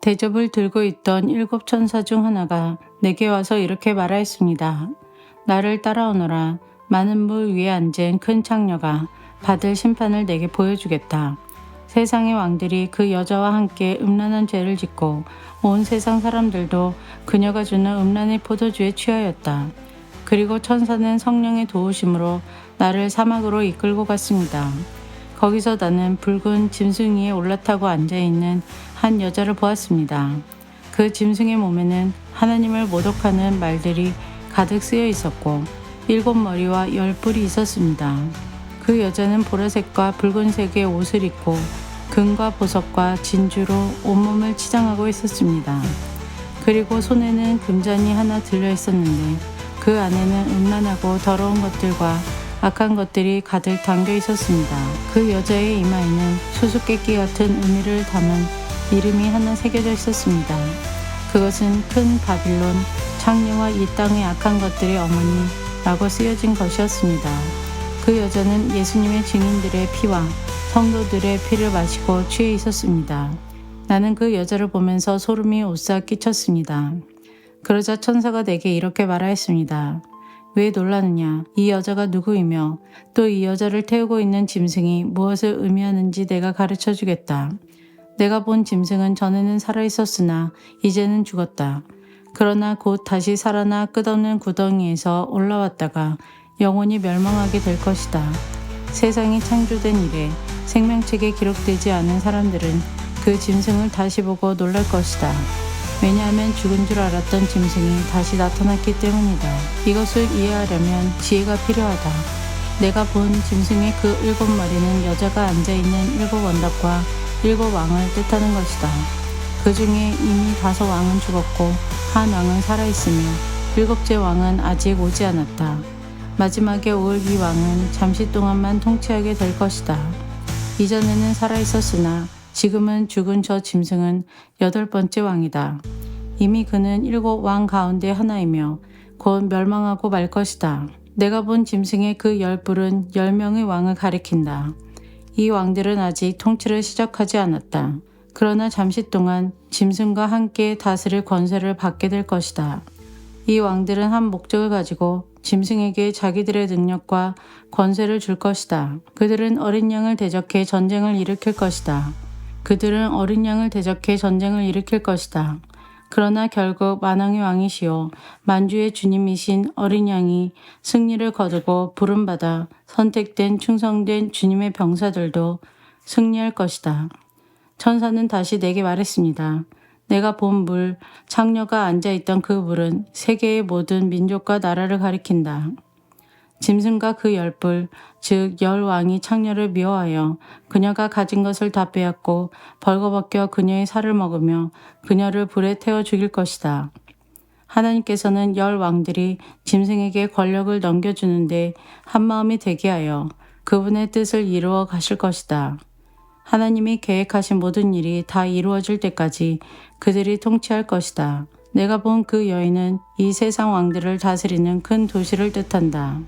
대접을 들고 있던 7 천사 중 하나가 내게 와서 이렇게 말하였습니다. 나를 따라오너라. 많은 물 위에 앉은 큰 창녀가 받을 심판을 내게 보여주겠다. 세상의 왕들이 그 여자와 함께 음란한 죄를 짓고 온 세상 사람들도 그녀가 주는 음란의 포도주에 취하였다. 그리고 천사는 성령의 도우심으로 나를 사막으로 이끌고 갔습니다. 거기서 나는 붉은 짐승 위에 올라타고 앉아있는 한 여자를 보았습니다. 그 짐승의 몸에는 하나님을 모독하는 말들이 가득 쓰여 있었고 7 머리와 10 뿔이 있었습니다. 그 여자는 보라색과 붉은색의 옷을 입고 금과 보석과 진주로 온몸을 치장하고 있었습니다. 그리고 손에는 금잔이 하나 들려 있었는데 그 안에는 음란하고 더러운 것들과 악한 것들이 가득 담겨 있었습니다. 그 여자의 이마에는 수수께끼 같은 의미를 담은 이름이 하나 새겨져 있었습니다. 그것은 큰 바빌론, 창녀와 이 땅의 악한 것들의 어머니라고 쓰여진 것이었습니다. 그 여자는 예수님의 증인들의 피와 성도들의 피를 마시고 취해 있었습니다. 나는 그 여자를 보면서 소름이 오싹 끼쳤습니다. 그러자 천사가 내게 이렇게 말하였습니다. 왜 놀라느냐? 이 여자가 누구이며 또 이 여자를 태우고 있는 짐승이 무엇을 의미하는지 내가 가르쳐 주겠다. 내가 본 짐승은 전에는 살아있었으나 이제는 죽었다. 그러나 곧 다시 살아나 끝없는 구덩이에서 올라왔다가 영원히 멸망하게 될 것이다. 세상이 창조된 이래 생명책에 기록되지 않은 사람들은 그 짐승을 다시 보고 놀랄 것이다. 왜냐하면 죽은 줄 알았던 짐승이 다시 나타났기 때문이다. 이것을 이해하려면 지혜가 필요하다. 내가 본 짐승의 그 7 마리는 여자가 앉아있는 7 원답과 7 왕을 뜻하는 것이다. 그 중에 이미 5 왕은 죽었고 한 왕은 살아있으며 7째 왕은 아직 오지 않았다. 마지막에 올 이 왕은 잠시 동안만 통치하게 될 것이다. 이전에는 살아있었으나 지금은 죽은 저 짐승은 8번째 왕이다. 이미 그는 7 왕 가운데 하나이며 곧 멸망하고 말 것이다. 내가 본 짐승의 그 10뿔은 10명의 왕을 가리킨다. 이 왕들은 아직 통치를 시작하지 않았다. 그러나 잠시 동안 짐승과 함께 다스릴 권세를 받게 될 것이다. 이 왕들은 한 목적을 가지고 짐승에게 자기들의 능력과 권세를 줄 것이다. 그들은 어린 양을 대적해 전쟁을 일으킬 것이다. 그들은 어린 양을 대적해 전쟁을 일으킬 것이다. 그러나 결국 만왕의 왕이시오 만주의 주님이신 어린 양이 승리를 거두고 부름받아 선택된 충성된 주님의 병사들도 승리할 것이다. 천사는 다시 내게 말했습니다. 내가 본 물, 창녀가 앉아있던 그 물은 세계의 모든 민족과 나라를 가리킨다. 짐승과 그 10뿔, 즉 10왕이 창녀를 미워하여 그녀가 가진 것을 다 빼앗고 벌거벗겨 그녀의 살을 먹으며 그녀를 불에 태워 죽일 것이다. 하나님께서는 10왕들이 짐승에게 권력을 넘겨주는데 한마음이 되게 하여 그분의 뜻을 이루어 가실 것이다. 하나님이 계획하신 모든 일이 다 이루어질 때까지 그들이 통치할 것이다. 내가 본 그 여인은 이 세상 왕들을 다스리는 큰 도시를 뜻한다.